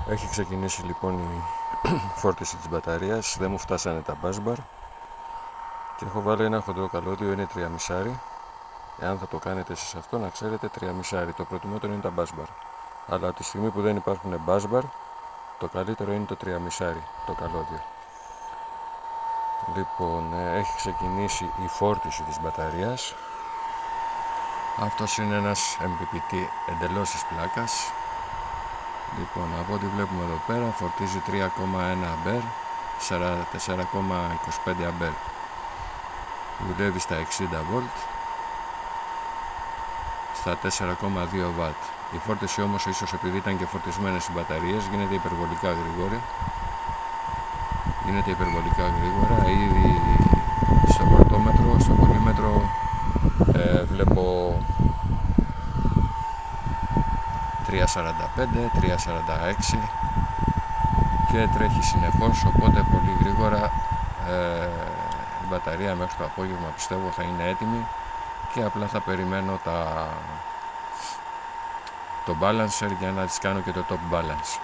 Έχει ξεκινήσει λοιπόν η φόρτιση της μπαταρίας, δεν μου φτάσανε τα μπάσμπαρ και έχω βάλει ένα χοντρό καλώδιο, είναι 3,5. Εάν θα το κάνετε εσείς αυτό, να ξέρετε 3,5. Το προτιμότερο είναι τα μπάσμπαρ. Αλλά τη στιγμή που δεν υπάρχουν μπάσμπαρ, το καλύτερο είναι το 3,5 το καλώδιο. Λοιπόν, έχει ξεκινήσει η φόρτιση της μπαταρίας. Αυτός είναι ένας MPPT εντελώς της πλάκας. Λοιπόν, από ό,τι βλέπουμε εδώ πέρα, φορτίζει 3,1 αμπέρ, 44,25 αμπέρ. Δουλεύει στα 60 βολτ, στα 4,2 βατ. Η φόρτιση όμως, ίσως επειδή ήταν και φορτισμένες οι μπαταρίες, γίνεται υπερβολικά γρήγορη. Ήδη στο πορτόμετρο, στο πολύμετρο, βλέπω 3,45, 3,46 και τρέχει συνεχώς, οπότε πολύ γρήγορα η μπαταρία μέχρι το απόγευμα πιστεύω θα είναι έτοιμη και απλά θα περιμένω το balancer για να της κάνω και το top balance.